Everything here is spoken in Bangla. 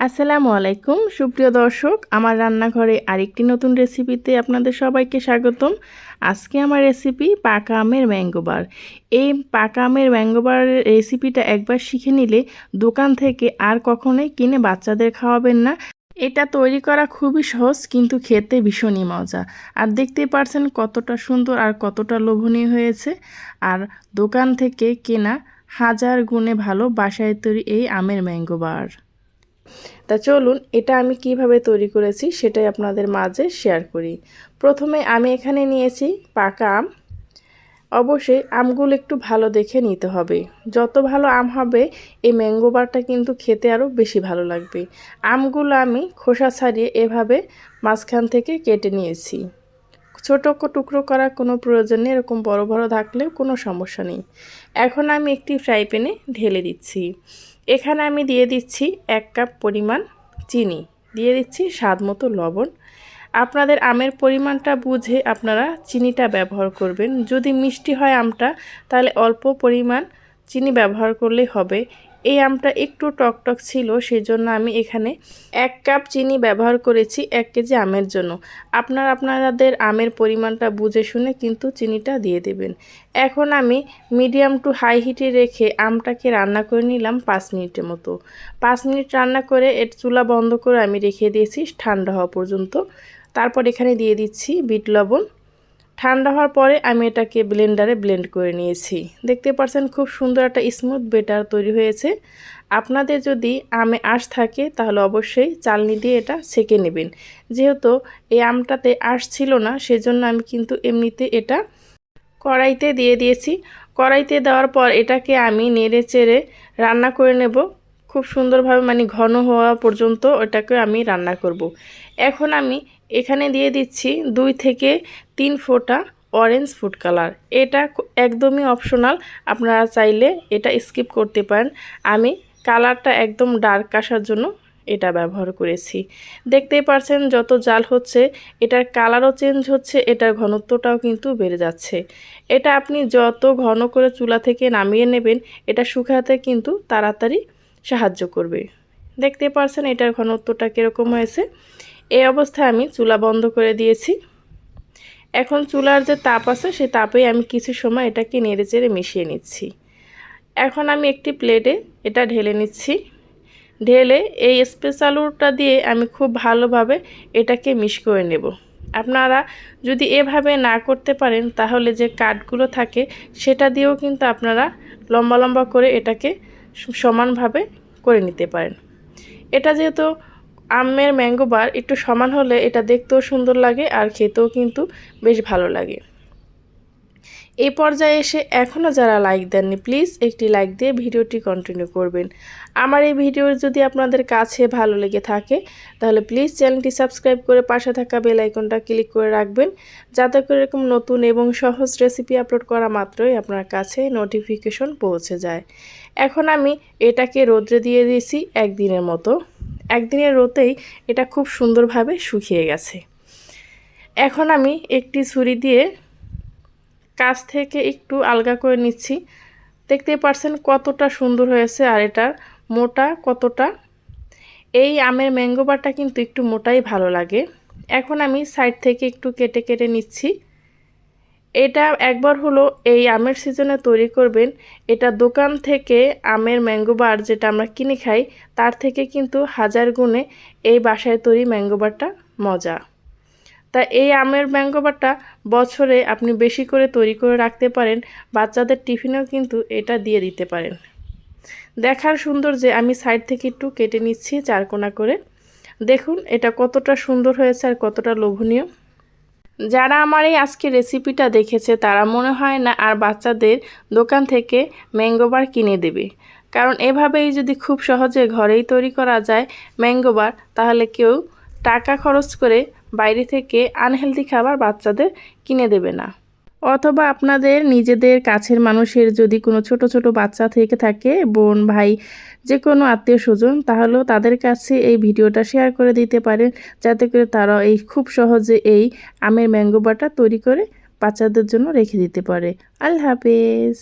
আসসালামু আলাইকুম সুপ্রিয় দর্শক, আমার রান্নাঘরে আরেকটি নতুন রেসিপিতে আপনাদের সবাইকে স্বাগতম। আজকে আমার রেসিপি পাকা আমের ম্যাঙ্গো বার। এই পাকা আমের ম্যাঙ্গো বারের রেসিপিটা একবার শিখে নিলে দোকান থেকে আর কখনোই কিনে বাচ্চাদের খাওয়াবেন না। এটা তৈরি করা খুবই সহজ, কিন্তু খেতে ভীষণই মজা। আর দেখতেই পারছেন কতটা সুন্দর আর কতটা লোভনীয় হয়েছে। আর দোকান থেকে কেনা হাজার গুণে ভালো বাসায় তৈরি এই আমের ম্যাঙ্গো বার। তা চলুন এটা আমি কিভাবে তৈরি করেছি সেটাই আপনাদের মাঝে শেয়ার করি। প্রথমে আমি এখানে নিয়েছি পাকা আম। অবশ্যই আমগুলো একটু ভালো দেখে নিতে হবে। যত ভালো আম হবে এই ম্যাঙ্গো বারটা কিন্তু খেতে আরও বেশি ভালো লাগবে। আমগুলো আমি খোসা ছাড়িয়ে এভাবে মাঝখান থেকে কেটে নিয়েছি। ছোটো টুকরো করার কোনো প্রয়োজন নেই, এরকম বড় বড় থাকলেও কোনো সমস্যা নেই। এখন আমি একটি ফ্রাই প্যানে ঢেলে দিচ্ছি। এখানে আমি দিয়ে দিচ্ছি 1 কাপ পরিমাণ চিনি, দিয়ে দিচ্ছি স্বাদ মতো লবণ। আপনাদের আমের পরিমাণটা বুঝে আপনারা চিনিটা ব্যবহার করবেন। যদি মিষ্টি হয় আমটা তাহলে অল্প পরিমাণ চিনি ব্যবহার করলেই হবে। এই আমটা একটু টকটক ছিল, সেজন্য আমি এখানে 1 কাপ চিনি ব্যবহার করেছি 1 কেজি আমের জন্য। আপনাদের আমের পরিমাণটা বুঝে শুনে কিন্তু চিনিটা দিয়ে দেবেন। এখন আমি মিডিয়াম টু হাই হিটে রেখে আমটাকে রান্না করে নিলাম 5 মিনিটের মতো। 5 মিনিট রান্না করে এর চুলা বন্ধ করে আমি রেখে দিয়েছি ঠান্ডা হওয়া পর্যন্ত। তারপর এখানে দিয়ে দিচ্ছি বিট লবণ। ঠান্ডা হওয়ার পরে আমি এটাকে ব্লেন্ডারে ব্লেন্ড করে নিয়েছি। দেখতে পাচ্ছেন খুব সুন্দর একটা স্মুথ ব্যাটার তৈরি হয়েছে। আপনাদের যদি আমে আঁশ থাকে তাহলে অবশ্যই চালনি দিয়ে এটা ছেঁকে নেবেন। যেহেতু এই আমটাতে আঁশ ছিল না, সেজন্য আমি কিন্তু এমনিতে এটা কড়াইতে দিয়ে দিয়েছি। কড়াইতে দেওয়ার পর এটাকে আমি নেড়ে চেড়ে রান্না করে নেব খুব সুন্দরভাবে, মানে ঘন হওয়া পর্যন্ত ওটাকে আমি রান্না করব। এখন আমি এখানে দিয়ে দিচ্ছি 2 থেকে 3 ফোঁটা অরেঞ্জ ফুড কালার। এটা একদমই অপশনাল, আপনারা চাইলে এটা স্কিপ করতে পারেন। আমি কালারটা একদম ডার্ক আসার জন্য এটা ব্যবহার করেছি। দেখতেই পারছেন যত জাল হচ্ছে এটার কালারও চেঞ্জ হচ্ছে, এটার ঘনত্বটাও কিন্তু বেড়ে যাচ্ছে। এটা আপনি যত ঘন করে চুলা থেকে নামিয়ে নেবেন এটা শুকাতে কিন্তু তাড়াতাড়ি সাহায্য করবে। দেখতে পারছেন এটার ঘনত্বটা কীরকম হয়েছে। এই অবস্থায় আমি চুলা বন্ধ করে দিয়েছি। এখন চুলার যে তাপ আছে সেই তাপেই আমি কিছু সময় এটাকে নেড়ে চেড়ে মিশিয়ে নিচ্ছি। এখন আমি একটি প্লেটে এটা ঢেলে নিচ্ছি। ঢেলে এই স্পেশালটা দিয়ে আমি খুব ভালোভাবে এটাকে মিক্স করে নেব। আপনারা যদি এভাবে না করতে পারেন তাহলে যে কাঠগুলো থাকে সেটা দিয়েও কিন্তু আপনারা লম্বা লম্বা করে এটাকে সমানভাবে করে নিতে পারেন। এটা যেহেতু আমের ম্যাঙ্গো বার, একটু সমান হলে এটা দেখতেও সুন্দর লাগে আর খেতেও কিন্তু বেশ ভালো লাগে। এই পর্যায়ে এসে এখনও যারা লাইক দেননি প্লিজ একটি লাইক দিয়ে ভিডিওটি কন্টিনিউ করবেন। আমার এই ভিডিও যদি আপনাদের কাছে ভালো লেগে থাকে তাহলে প্লিজ চ্যানেলটি সাবস্ক্রাইব করে পাশে থাকা বেল আইকনটা ক্লিক করে রাখবেন, যাতে করে এরকম নতুন এবং সহজ রেসিপি আপলোড করা মাত্রই আপনার কাছে নোটিফিকেশন পৌঁছে যায়। এখন আমি এটাকে রোদ্রে দিয়ে দিয়েছি 1 দিনের মতো। 1 দিনের রোদেই এটা খুব সুন্দরভাবে শুকিয়ে গেছে। এখন আমি একটি ছুরি দিয়ে কাছ থেকে একটু আলগা করে নিচ্ছি। দেখতেই পারছেন কতটা সুন্দর হয়েছে আর এটার মোটা কতটা। এই আমের ম্যাঙ্গো বারটা কিন্তু একটু মোটাই ভালো লাগে। এখন আমি সাইড থেকে একটু কেটে কেটে নিচ্ছি। এটা একবার হলো এই আমের সিজনে তৈরি করবেন। এটা দোকান থেকে আমের ম্যাঙ্গো বার যেটা আমরা কিনে খাই তার থেকে কিন্তু হাজার গুণে এই বাসায় তৈরি ম্যাঙ্গো বারটা মজা। তা এই আমের ম্যাঙ্গো বারটা বছরে আপনি বেশি করে তৈরি করে রাখতে পারেন, বাচ্চাদের টিফিনেও কিন্তু এটা দিয়ে দিতে পারেন। দেখার সুন্দর যে আমি সাইড থেকে একটু কেটে নিচ্ছি 4 কোনা করে। দেখুন এটা কতটা সুন্দর হয়েছে আর কতটা লোভনীয়। যারা আমার এই আজকে রেসিপিটা দেখেছে তারা মনে হয় না আর বাচ্চাদের দোকান থেকে ম্যাঙ্গো বার কিনে দেবে, কারণ এভাবেই যদি খুব সহজে ঘরেই তৈরি করা যায় ম্যাঙ্গো বার তাহলে কেউ টাকা খরচ করে বাইরে থেকে আনহেলদি খাবার বাচ্চাদের কিনে দেবে না। অথবা আপনাদের নিজেদের কাছের মানুষের যদি কোনো ছোট ছোট বাচ্চা থেকে থাকে, বোন ভাই যে কোনো আত্মীয় স্বজন, তাহলেও তাদের কাছে এই ভিডিওটা শেয়ার করে দিতে পারেন, যাতে করে তারা এই খুব সহজে এই আমের ম্যাঙ্গো বারটা তৈরি করে বাচ্চাদের জন্য রেখে দিতে পারে। আল্লাহ হাফেজ।